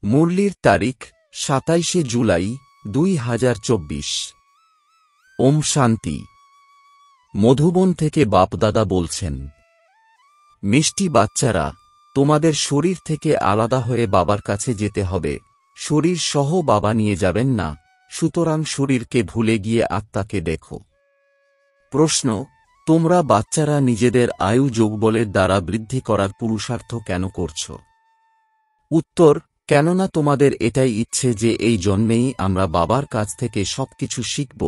মুরলির তারিখ ২৭ জুলাই ২০২৪। ওম শান্তি। মধুবন থেকে বাপদাদা বলছেন, মিষ্টি বাচ্চারা, তোমাদের শরীর থেকে আলাদা হয়ে বাবার কাছে যেতে হবে। শরীর সহ বাবা নিয়ে যাবেন না, সুতরাং শরীরকে ভুলে গিয়ে আত্মাকে দেখো। প্রশ্ন: তোমরা বাচ্চারা নিজেদের আয়ু যোগবলের দ্বারা বৃদ্ধি করার পুরুষার্থ কেন করছ? উত্তর: কেননা তোমাদের এটাই ইচ্ছে যে এই জন্মেই আমরা বাবার কাছ থেকে সবকিছু শিখব,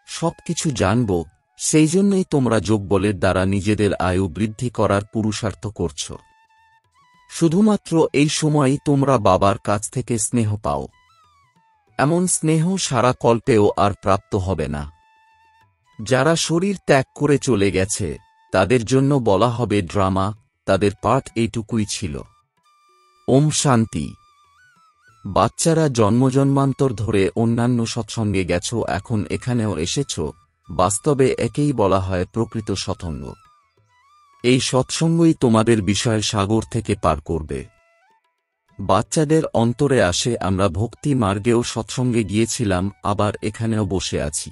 সবকিছু জানব। সেই জন্যই তোমরা যোগবলের দ্বারা নিজেদের আয়ু বৃদ্ধি করার পুরুষার্থ করছ। শুধুমাত্র এই সময়ই তোমরা বাবার কাছ থেকে স্নেহ পাও। এমন স্নেহ সারা কল্পেও আর প্রাপ্ত হবে না। যারা শরীর ত্যাগ করে চলে গেছে তাদের জন্য বলা হবে ড্রামা, তাদের পাঠ এইটুকুই ছিল। ওম শান্তি। বাচ্চারা জন্মজন্মান্তর ধরে অন্যান্য সৎসঙ্গে গেছ, এখন এখানেও এসেছ। বাস্তবে একেই বলা হয় প্রকৃত সৎসঙ্গ। এই সৎসঙ্গই তোমাদের বিষয়ের সাগর থেকে পার করবে। বাচ্চাদের অন্তরে আসে, আমরা ভক্তি মার্গেও সৎসঙ্গে গিয়েছিলাম, আবার এখানেও বসে আছি।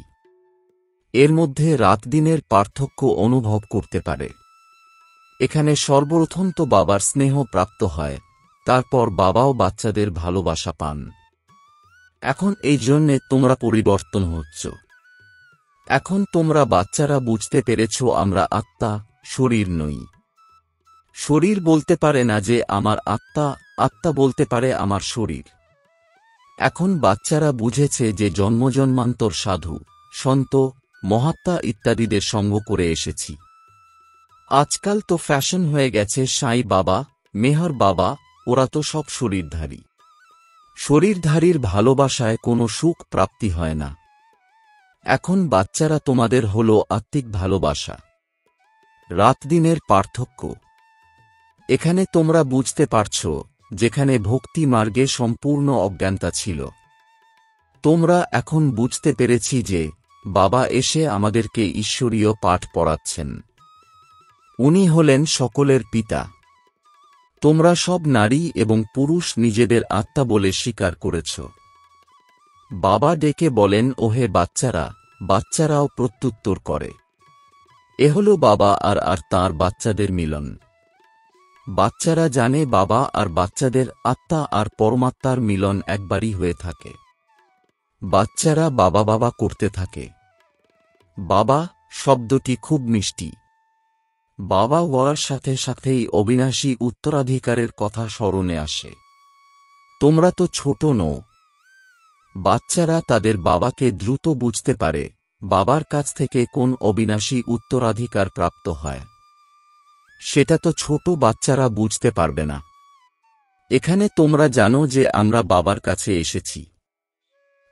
এর মধ্যে রাত দিনের পার্থক্য অনুভব করতে পারে। এখানে সর্বপ্রথম তো বাবার স্নেহ প্রাপ্ত হয়, তারপর বাবাও বাচ্চাদের ভালোবাসা পান। এখন এই জন্যে তোমরা পরিবর্তন হচ্ছ। এখন তোমরা বাচ্চারা বুঝতে পেরেছ আমরা আত্মা, শরীর নই। শরীর বলতে পারে না যে আমার আত্মা, আত্মা বলতে পারে আমার শরীর। এখন বাচ্চারা বুঝেছে যে জন্মজন্মান্তর সাধু, সন্ত, মহাত্মা ইত্যাদিদের সঙ্গ করে এসেছি। আজকাল তো ফ্যাশন হয়ে গেছে সাই বাবা, মেহর বাবা, ওরা তো সব শরীরধারী। শরীরধারীর ভালোবাসায় কোনো সুখ প্রাপ্তি হয় না। এখন বাচ্চারা তোমাদের হল আত্মিক ভালোবাসা। রাত দিনের পার্থক্য এখানে তোমরা বুঝতে পারছ, যেখানে ভক্তি মার্গে সম্পূর্ণ অজ্ঞানতা ছিল। তোমরা এখন বুঝতে পেরেছি যে বাবা এসে আমাদেরকে ঈশ্বরীয় পাঠ পড়াচ্ছেন। উনি হলেন সকলের পিতা। তোমরা সব নারী এবং পুরুষ নিজেদের আত্মা বলে স্বীকার করেছ। বাবা ডেকে বলেন, ওহে বাচ্চারা। বাচ্চারাও প্রত্যুত্তর করে। এ হল বাবা আর তাঁর বাচ্চাদের মিলন। বাচ্চারা জানে বাবা আর বাচ্চাদের আত্মা আর পরমাত্মার মিলন একবারই হয়ে থাকে। বাচ্চারা বাবা বাবা করতে থাকে। বাবা শব্দটি খুব মিষ্টি। বাবা বলার সাথে সাথেই অবিনাশী উত্তরাধিকারের কথা স্মরণে আসে। তোমরা তো ছোট নও। বাচ্চারা তাদের বাবাকে দ্রুত বুঝতে পারে, বাবার কাছ থেকে কোন অবিনাশী উত্তরাধিকার প্রাপ্ত হয়। সেটা তো ছোট বাচ্চারা বুঝতে পারবে না। এখানে তোমরা জানো যে আমরা বাবার কাছে এসেছি।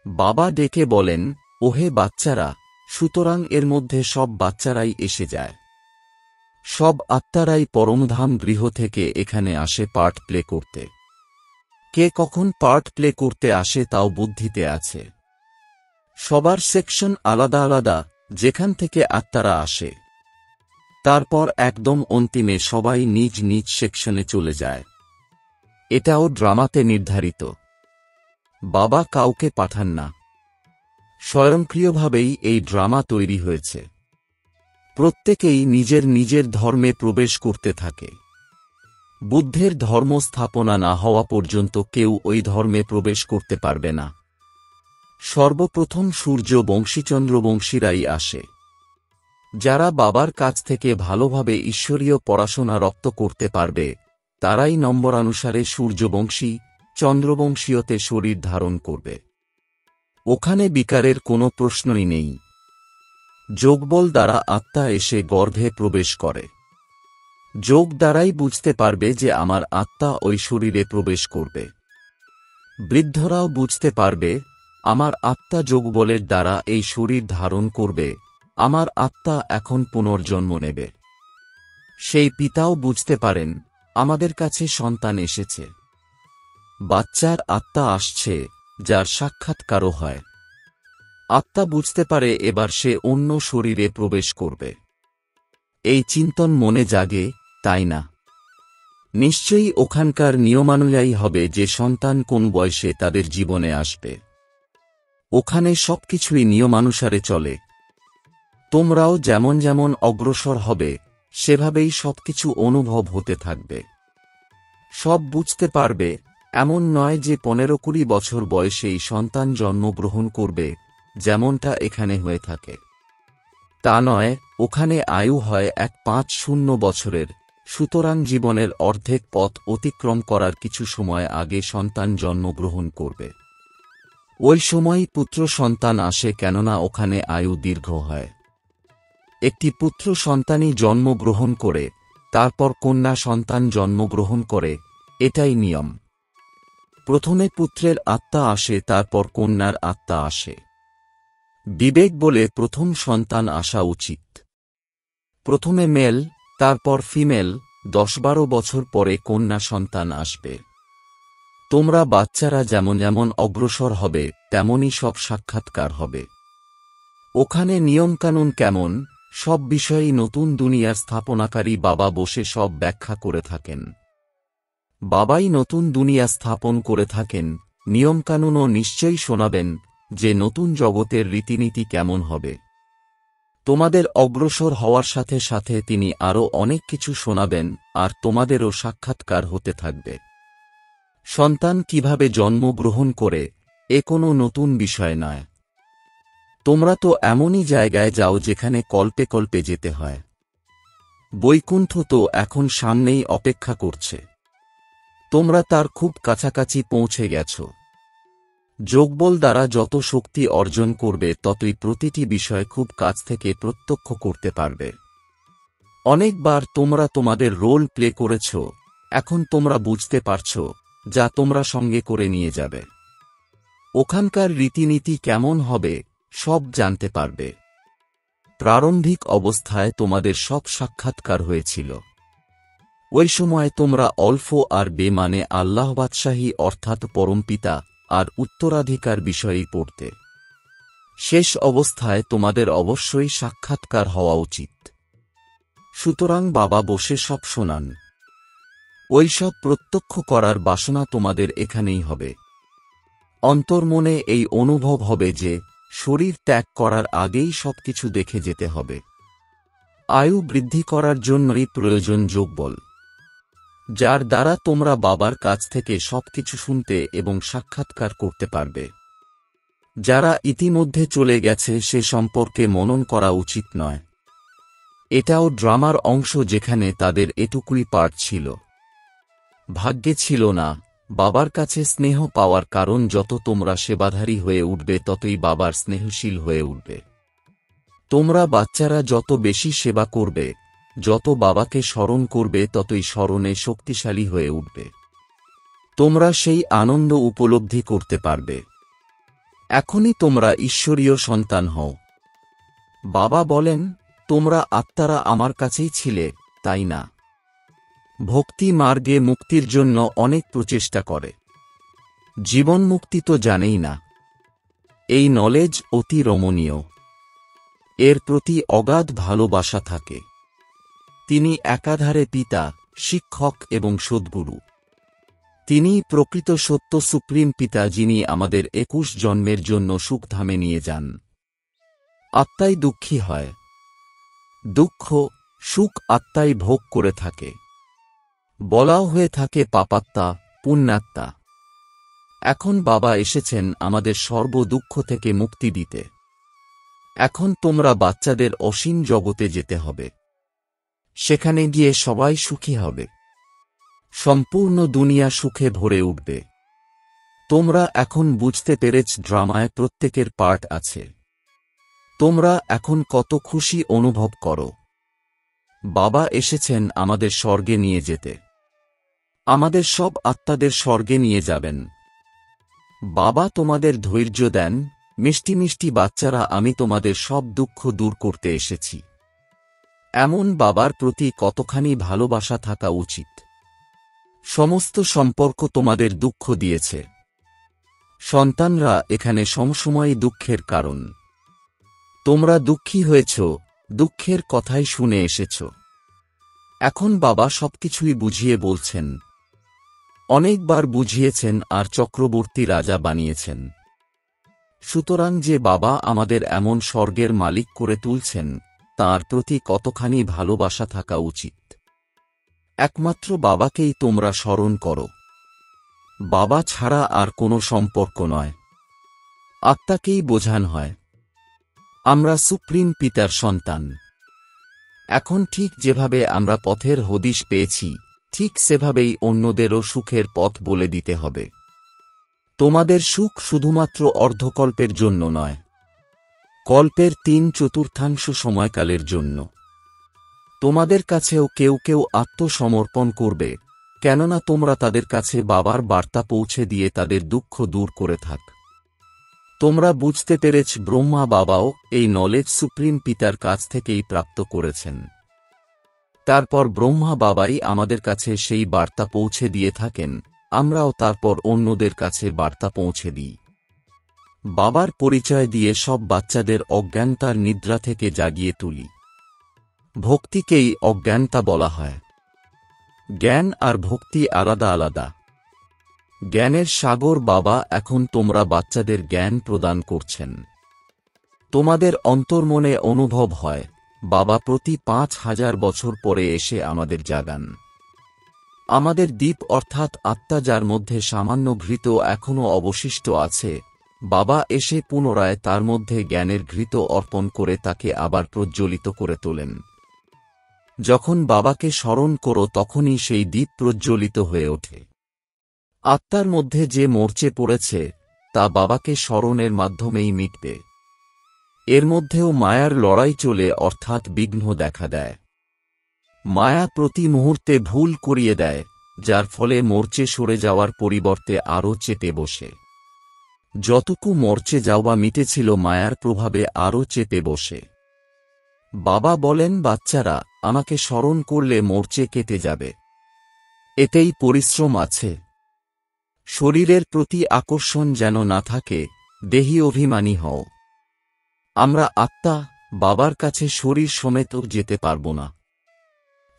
বাবা ডেকে বলেন, ওহে বাচ্চারা। সুতরাং এর মধ্যে সব বাচ্চারাই এসে যায়। সব আত্মারাই পরমধাম গৃহ থেকে এখানে আসে পার্ট প্লে করতে। কে কখন পার্ট প্লে করতে আসে তাও বুদ্ধিতে আছে। সবার সেকশন আলাদা আলাদা, যেখান থেকে আত্মারা আসে। তারপর একদম অন্তিমে সবাই নিজ নিজ সেকশনে চলে যায়। এটাও ড্রামাতে নির্ধারিত। বাবা কাউকে পাঠান না। স্বয়ংক্রিয়ভাবেই এই ড্রামা তৈরি হয়েছে। প্রত্যেকেই নিজের নিজের ধর্মে প্রবেশ করতে থাকে। বুদ্ধের ধর্ম স্থাপনা না হওয়া পর্যন্ত কেউ ওই ধর্মে প্রবেশ করতে পারবে না। সর্বপ্রথম সূর্য বংশীচন্দ্রবংশীরাই আসে। যারা বাবার কাছ থেকে ভালোভাবে ঈশ্বরীয় পড়াশোনা রপ্ত করতে পারবে, তারাই নম্বরানুসারে সূর্যবংশী, চন্দ্রবংশীয়তে শরীর ধারণ করবে। ওখানে বিকারের কোনো প্রশ্নই নেই। যোগবল দ্বারা আত্মা এসে গর্ভে প্রবেশ করে। যোগ দ্বারাই বুঝতে পারবে যে আমার আত্মা ওই শরীরে প্রবেশ করবে। বৃদ্ধরাও বুঝতে পারবে, আমার আত্মা যোগবলের দ্বারা এই শরীর ধারণ করবে, আমার আত্মা এখন পুনর্জন্ম নেবে। সেই পিতাও বুঝতে পারেন, আমাদের কাছে সন্তান এসেছে। বাচ্চার আত্মা আসছে, যার সাক্ষাৎকারও হয়। আত্মা বুঝতে পারে এবার সে অন্য শরীরে প্রবেশ করবে। এই চিন্তন মনে জাগে, তাই না? নিশ্চয়ই ওখানকার নিয়মানুযায়ী হবে যে সন্তান কোন বয়সে তাদের জীবনে আসবে। ওখানে সবকিছুই নিয়মানুসারে চলে। তোমরাও যেমন যেমন অগ্রসর হবে সেভাবেই সবকিছু অনুভব হতে থাকবে। সব বুঝতে পারবে, এমন নয় যে 15-20 বছর বয়সেই সন্তান জন্মগ্রহণ করবে, যেমনটা এখানে হয়ে থাকে। তা নয়, ওখানে আয়ু হয় 150 বছরের, সুতরাং জীবনের অর্ধেক পথ অতিক্রম করার কিছু সময় আগে সন্তান জন্মগ্রহণ করবে। ওই সময়ই পুত্র সন্তান আসে, কেননা ওখানে আয়ু দীর্ঘ হয়। একটি পুত্র সন্তানই জন্মগ্রহণ করে, তারপর কন্যা সন্তান জন্মগ্রহণ করে, এটাই নিয়ম। প্রথমে পুত্রের আত্মা আসে, তারপর কন্যার আত্মা আসে। বিবেক বলে প্রথম সন্তান আসা উচিত। প্রথমে মেল, তারপর ফিমেল, 10-12 বছর পরে কন্যা সন্তান আসবে। তোমরা বাচ্চারা যেমন যেমন অগ্রসর হবে তেমনই সব সাক্ষাৎকার হবে। ওখানে নিয়মকানুন কেমন, সব বিষয়েই নতুন দুনিয়ার স্থাপনাকারী বাবা বসে সব ব্যাখ্যা করে থাকেন। বাবাই নতুন দুনিয়া স্থাপন করে থাকেন, নিয়মকানুনও নিশ্চয়ই শোনাবেন যে নতুন জগতের রীতিনীতি কেমন হবে। তোমাদের অগ্রসর হওয়ার সাথে সাথে তিনি আরও অনেক কিছু শোনাবেন, আর তোমাদেরও সাক্ষাৎকার হতে থাকবে। সন্তান কিভাবে জন্মগ্রহণ করে এ কোনো নতুন বিষয় নয়। তোমরা তো এমনই জায়গায় যাও যেখানে কল্পে কল্পে যেতে হয়। বৈকুণ্ঠ তো এখন সামনেই অপেক্ষা করছে। তোমরা তার খুব কাছাকাছি পৌঁছে গেছ। যোগবল দ্বারা যত শক্তি অর্জন করবে ততই প্রতিটি বিষয় খুব কাছ থেকে প্রত্যক্ষ করতে পারবে। অনেকবার তোমরা তোমাদের রোল প্লে করেছ, এখন তোমরা বুঝতে পারছ, যা তোমরা সঙ্গে করে নিয়ে যাবে। ওখানকার রীতিনীতি কেমন হবে সব জানতে পারবে। প্রারম্ভিক অবস্থায় তোমাদের সব সাক্ষাৎকার হয়েছিল। ওই সময় তোমরা অল্প আর বেমানে আল্লাহ বাদশাহী অর্থাৎ পরমপিতা আর উত্তরাধিকার বিষয়েই পড়তে। শেষ অবস্থায় তোমাদের অবশ্যই সাক্ষাৎকার হওয়া উচিত। সুতরাং বাবা বসে সব শোনান। ওই সব প্রত্যক্ষ করার বাসনা তোমাদের এখানেই হবে। অন্তর্মনে এই অনুভব হবে যে শরীর ত্যাগ করার আগেই সবকিছু দেখে যেতে হবে। আয়ু বৃদ্ধি করার জন্যই প্রয়োজন যোগবল, যার দ্বারা তোমরা বাবার কাছ থেকে সবকিছু শুনতে এবং সাক্ষাৎকার করতে পারবে। যারা ইতিমধ্যে চলে গেছে সে সম্পর্কে মনন করা উচিত নয়। এটাও ড্রামার অংশ যেখানে তাদের এটুকুই পার্ট ছিল। ভাগ্যে ছিল না। বাবার কাছে স্নেহ পাওয়ার কারণ যত তোমরা সেবাধারী হয়ে উঠবে ততই বাবার স্নেহশীল হয়ে উঠবে। তোমরা বাচ্চারা যত বেশি সেবা করবে, যত বাবাকে স্মরণ করবে ততই স্মরণে শক্তিশালী হয়ে উঠবে। তোমরা সেই আনন্দ উপলব্ধি করতে পারবে। এখনই তোমরা ঈশ্বরীয় সন্তান হও। বাবা বলেন, তোমরা আত্মারা আমার কাছেই ছিলে, তাই না? ভক্তি মার্গে মুক্তির জন্য অনেক প্রচেষ্টা করে। জীবন মুক্তি তো জানেই না। এই নলেজ অতি রমণীয়। এর প্রতি অগাধ ভালোবাসা থাকে। তিনি একাধারে পিতা, শিক্ষক এবং সদ্গুরু। তিনি প্রকৃত সত্য সুপ্রিম পিতা, যিনি আমাদের 21 জন্মের জন্য সুখধামে নিয়ে যান। আত্মাই দুঃখী হয়। দুঃখ সুখ আত্মাই ভোগ করে থাকে। বলাও হয়ে থাকে পাপাত্মা, পুণ্যাত্মা। এখন বাবা এসেছেন আমাদের সর্ব দুঃখ থেকে মুক্তি দিতে। এখন তোমরা বাচ্চাদের অসীম জগতে যেতে হবে। সেখানে গিয়ে সবাই সুখী হবে। সম্পূর্ণ দুনিয়া সুখে ভরে উঠবে। তোমরা এখন বুঝতে পেরেছ ড্রামায় প্রত্যেকের পার্ট আছে। তোমরা এখন কত খুশি অনুভব করো। বাবা এসেছেন আমাদের স্বর্গে নিয়ে যেতে। আমাদের সব আত্মাদের স্বর্গে নিয়ে যাবেন। বাবা তোমাদের ধৈর্য দেন, মিষ্টি মিষ্টি বাচ্চারা, আমি তোমাদের সব দুঃখ দূর করতে এসেছি। এমন বাবার প্রতি কতখানি ভালোবাসা থাকা উচিত। সমস্ত সম্পর্ক তোমাদের দুঃখ দিয়েছে। সন্তানরা এখানে সমসময়ই দুঃখের কারণ। তোমরা দুঃখী হয়েছ, দুঃখের কথাই শুনে এসেছ। এখন বাবা সবকিছুই বুঝিয়ে বলছেন। অনেকবার বুঝিয়েছেন আর চক্রবর্তী রাজা বানিয়েছেন। সুতরাং যে বাবা আমাদের এমন স্বর্গের মালিক করে তুলছেন, তাঁর প্রতি কতখানি ভালোবাসা থাকা উচিত। একমাত্র বাবাকেই তোমরা স্মরণ করো। বাবা ছাড়া আর কোনো সম্পর্ক নয়। আত্মাকেই বোঝান হয়। আমরা সুপ্রিম পিতার সন্তান। এখন ঠিক যেভাবে আমরা পথের হদিশ পেয়েছি, ঠিক সেভাবেই অন্যদেরও সুখের পথ বলে দিতে হবে। তোমাদের সুখ শুধুমাত্র অর্ধকল্পের জন্য নয়, কল্পের 3/4 সময়কালের জন্য। তোমাদের কাছেও কেউ কেউ আত্মসমর্পণ করবে, কেননা তোমরা তাদের কাছে বাবার বার্তা পৌঁছে দিয়ে তাদের দুঃখ দূর করে থাক। তোমরা বুঝতে পেরেছ ব্রহ্মা বাবাও এই নলেজ সুপ্রিম পিতার কাছ থেকেই প্রাপ্ত করেছেন। তারপর ব্রহ্মা বাবাই আমাদের কাছে সেই বার্তা পৌঁছে দিয়ে থাকেন, আমরাও তারপর অন্যদের কাছে বার্তা পৌঁছে দিই। বাবার পরিচয় দিয়ে সব বাচ্চাদের অজ্ঞানতার নিদ্রা থেকে জাগিয়ে তুলি। ভক্তিকেই অজ্ঞানতা বলা হয়। জ্ঞান আর ভক্তি আলাদা আলাদা। জ্ঞানের সাগর বাবা এখন তোমরা বাচ্চাদের জ্ঞান প্রদান করছেন। তোমাদের অন্তর্মনে অনুভব হয় বাবা প্রতি 5000 বছর পরে এসে আমাদের জাগান। আমাদের দ্বীপ অর্থাৎ আত্মা, যার মধ্যে সামান্য ঘৃত এখনও অবশিষ্ট আছে, বাবা এসে পুনরায় তার মধ্যে জ্ঞানের ঘৃত অর্পণ করে তাকে আবার প্রজ্জ্বলিত করে তোলেন। যখন বাবাকে স্মরণ করো তখনই সেই দ্বীপ প্রজ্জ্বলিত হয়ে ওঠে। আত্মার মধ্যে যে মরচে পড়েছে তা বাবাকে স্মরণের মাধ্যমেই মিটবে। এর মধ্যেও মায়ার লড়াই চলে, অর্থাৎ বিঘ্ন দেখা দেয়। মায়া প্রতি মুহূর্তে ভুল করিয়ে দেয়, যার ফলে মরচে সরে যাওয়ার পরিবর্তে আরও চেপে বসে। যতটুকু মরচে যাওয়া মিটেছিল মায়ার প্রভাবে আরও চেপে বসে। বাবা বলেন, বাচ্চারা, আমাকে স্মরণ করলে মরচে কেটে যাবে। এতেই পরিশ্রম আছে। শরীরের প্রতি আকর্ষণ যেন না থাকে, দেহি অভিমানী হও। আমরা আত্মা, বাবার কাছে শরীর সমেত যেতে পারব না।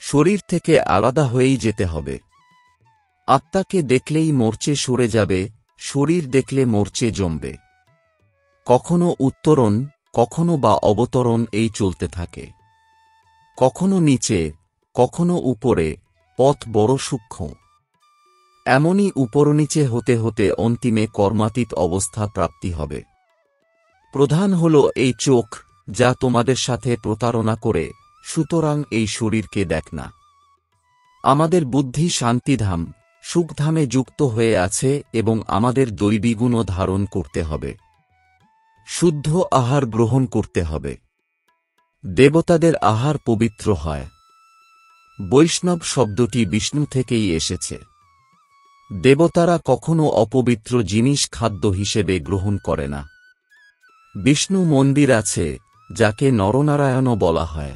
শরীর থেকে আলাদা হয়েই যেতে হবে। আত্মাকে দেখলেই মরচে সরে যাবে, শরীর দেখলে মরচে জমবে। কখনো উত্তরণ, কখনো বা অবতরণ এই চলতে থাকে। কখনো নিচে, কখনো উপরে, পথ বড় সূক্ষ্ম। এমনই উপরনিচে হতে হতে অন্তিমে কর্মাতীত অবস্থা প্রাপ্তি হবে। প্রধান হল এই চোখ, যা তোমাদের সাথে প্রতারণা করে, সুতরাং এই শরীরকে দেখ না। আমাদের বুদ্ধি শান্তিধাম, সুখধামে যুক্ত হয়ে আছে এবং আমাদের দৈবী গুণও ধারণ করতে হবে। শুদ্ধ আহার গ্রহণ করতে হবে। দেবতাদের আহার পবিত্র হয়। বৈষ্ণব শব্দটি বিষ্ণু থেকেই এসেছে। দেবতারা কখনো অপবিত্র জিনিস খাদ্য হিসেবে গ্রহণ করে না। বিষ্ণু মন্দির আছে, যাকে নরনারায়ণও বলা হয়।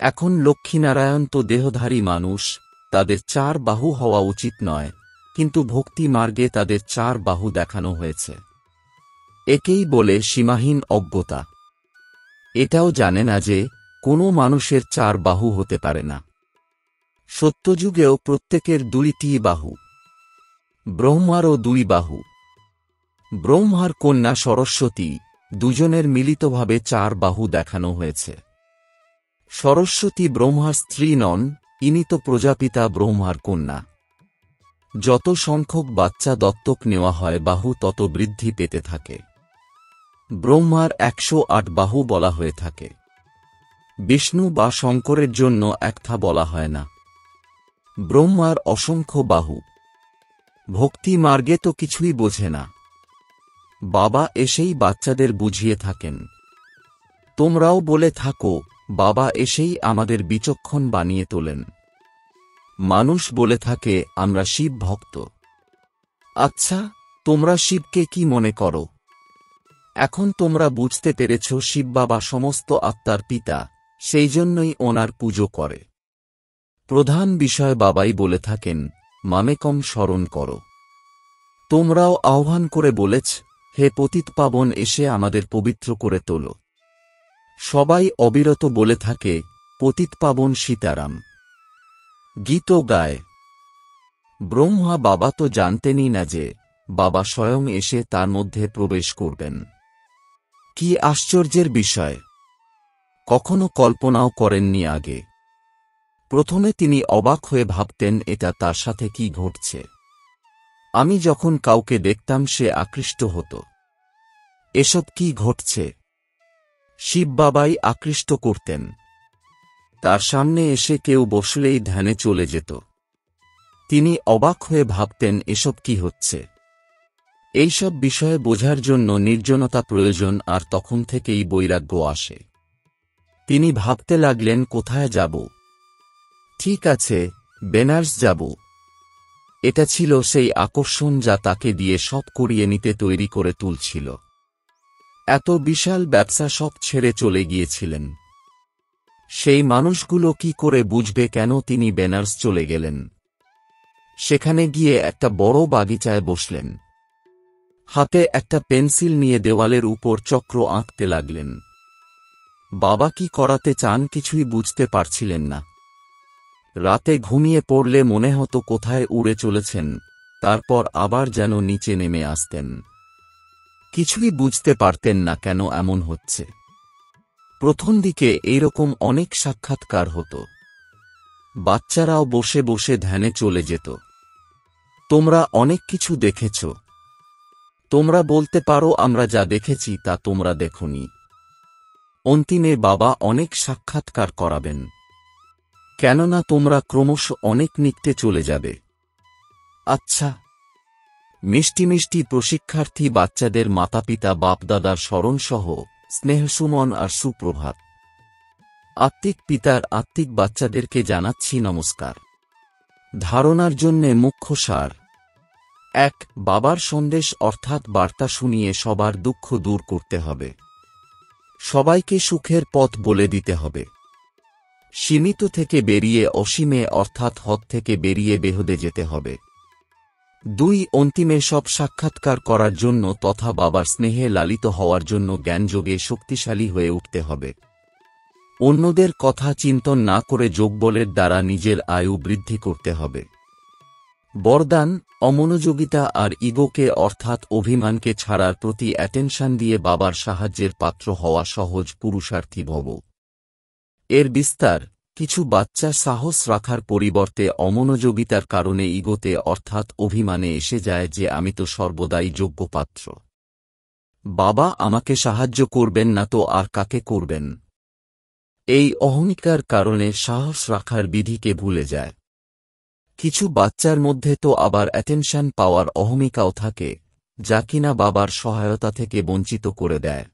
এখন লক্ষ্মীনারায়ণ তো দেহধারী মানুষ, তাদের 4 বাহু হওয়া উচিত নয়, কিন্তু ভক্তি মার্গে তাদের 4 বাহু দেখানো হয়েছে। একেই বলে সীমাহীন অজ্ঞতা। এটাও জানে না যে কোনো মানুষের 4 বাহু হতে পারে না। সত্যযুগেও প্রত্যেকের 2টি বাহু। ব্রহ্মারও 2 বাহু। ব্রহ্মার কন্যা সরস্বতী, দুজনের মিলিতভাবে 4 বাহু দেখানো হয়েছে। সরস্বতী ব্রহ্মার স্ত্রী নন, ইনি তো প্রজাপিতা ব্রহ্মার কন্যা। যত সংখ্যক বাচ্চা দত্তক নেওয়া হয় বাহু তত বৃদ্ধি পেতে থাকে। ব্রহ্মার 108 বাহু বলা হয়ে থাকে। বিষ্ণু বা শঙ্করের জন্য একটা বলা হয় না। ব্রহ্মার অসংখ্য বাহু। ভক্তি মার্গে তো কিছুই বোঝে না। বাবা এসেই বাচ্চাদের বুঝিয়ে থাকেন। তোমরাও বলে থাকো, বাবা এসেই আমাদের বিচক্ষণ বানিয়ে তোলেন। মানুষ বলে থাকে আমরা শিব ভক্ত। আচ্ছা, তোমরা শিবকে কি মনে করো? এখন তোমরা বুঝতে পেরেছ শিব বাবা সমস্ত আত্মার পিতা, সেই জন্যই ওনার পুজো করে। প্রধান বিষয় বাবাই বলে থাকেন, মামেকম স্মরণ করো। তোমরাও আহ্বান করে বলেছ, হে পতিতপাবন, এসে আমাদের পবিত্র করে তোলো। সবাই অবিরত বলে থাকে, পতিতপাবন সীতারাম। গীত গায়। ব্রহ্মা বাবা তো জানতেনই না যে বাবা স্বয়ং এসে তার মধ্যে প্রবেশ করবেন। কি আশ্চর্যের বিষয়! কখনো কল্পনাও করেননি আগে। প্রথমে তিনি অবাক হয়ে ভাবতেন এটা তার সাথে কি ঘটছে। আমি যখন কাউকে দেখতাম সে আকৃষ্ট হতো। এসব কি ঘটছে? শিব বাবাই আকৃষ্ট করতেন। তার সামনে এসে কেউ বসলেই ধ্যানে চলে যেত। তিনি অবাক হয়ে ভাবতেন এসব কি হচ্ছে। এইসব বিষয়ে বোঝার জন্য নির্জনতা প্রয়োজন, আর তখন থেকেই বৈরাগ্য আসে। তিনি ভাবতে লাগলেন কোথায় যাব। ঠিক আছে, বেনারস যাব। এটা ছিল সেই আকর্ষণ যা তাকে দিয়ে সব করিয়ে নিতে তৈরি করে তুলছিল। এত বিশাল ব্যবসা সব ছেড়ে চলে গিয়েছিলেন। সেই মানুষগুলো কি করে বুঝবে কেন তিনি বেনারস চলে গেলেন? সেখানে গিয়ে একটা বড় বাগিচায় বসলেন। হাতে একটা পেন্সিল নিয়ে দেওয়ালের উপর চক্র আঁকতে লাগলেন। বাবা কি করাতে চান কিছুই বুঝতে পারছিলেন না। রাতে ঘুমিয়ে পড়লে মনে হতো কোথায় উড়ে চলেছেন, তারপর আবার যেন নিচে নেমে আসতেন। কিছুই বুঝতে পারতেন না কেন এমন হচ্ছে। প্রথম দিকে এইরকম অনেক সাক্ষাৎকার হতো। বাচ্চারাও বসে বসে ধ্যানে চলে যেত। তোমরা অনেক কিছু দেখেছ। তোমরা বলতে পারো আমরা যা দেখেছি তা তোমরা দেখোনি। অন্তিমে বাবা অনেক সাক্ষাৎকার করাবেন, কেননা তোমরা ক্রমশ অনেক নিকটে চলে যাবে। আচ্ছা, মিষ্টি মিষ্টি প্রশিক্ষার্থী বাচ্চাদের মাতাপিতা বাপদাদার স্মরণসহ স্নেহসুমন আর সুপ্রভাত। আত্মিক পিতার আত্মিক বাচ্চাদেরকে জানাচ্ছি নমস্কার। ধারণার জন্যে মুখ্য সার: ১. বাবার সন্দেশ অর্থাৎ বার্তা শুনিয়ে সবার দুঃখ দূর করতে হবে। সবাইকে সুখের পথ বলে দিতে হবে। সীমিত থেকে বেরিয়ে অসীমে অর্থাৎ হদ থেকে বেরিয়ে বেহুদে যেতে হবে। ২. অন্তিমে সব সাক্ষাৎকার করার জন্য তথা বাবার স্নেহে লালিত হওয়ার জন্য জ্ঞানযোগে শক্তিশালী হয়ে উঠতে হবে। অন্যদের কথা চিন্তন না করে যোগবলের দ্বারা নিজের আয়ু বৃদ্ধি করতে হবে। বরদান: অমনোযোগিতা আর ইগোকে অর্থাৎ অভিমানকে ছাড়ার প্রতি অ্যাটেনশন দিয়ে বাবার সাহায্যের পাত্র হওয়া সহজ পুরুষার্থী ভব। এর বিস্তার: কিছু বাচ্চা সাহস রাখার পরিবর্তে অমনোযোগিতার কারণে ইগোতে অর্থাৎ অভিমানে এসে যায় যে আমি তো সর্বদাই যোগ্য পাত্র। বাবা আমাকে সাহায্য করবেন না তো আর কাকে করবেন? এই অহংকার কারণে সাহস রাখার বিধিকে ভুলে যায়। কিছু বাচ্চার মধ্যে তো আবার অ্যাটেনশন পাওয়ার অহমিকাও থাকে, যা কিনা বাবার সহায়তা থেকে বঞ্চিত করে দেয়।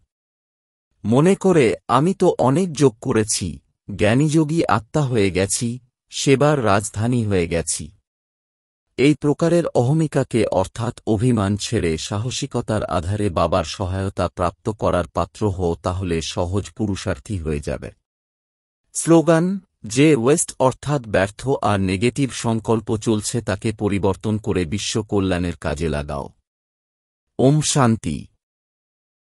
মনে করে আমি তো অনেক যোগ করেছি, জ্ঞানীযোগী আত্মা হয়ে গেছি, সেবার রাজধানী হয়ে গেছি। এই প্রকারের অহমিকাকে অর্থাৎ অভিমান ছেড়ে সাহসিকতার আধারে বাবার সহায়তা প্রাপ্ত করার পাত্র হও, তাহলে সহজ পুরুষার্থী হয়ে যাবে। স্লোগান: যে ওয়েস্ট অর্থাৎ ব্যর্থ আর নেগেটিভ সংকল্প চলছে তাকে পরিবর্তন করে বিশ্ব কল্যাণের কাজে লাগাও। ওম শান্তি।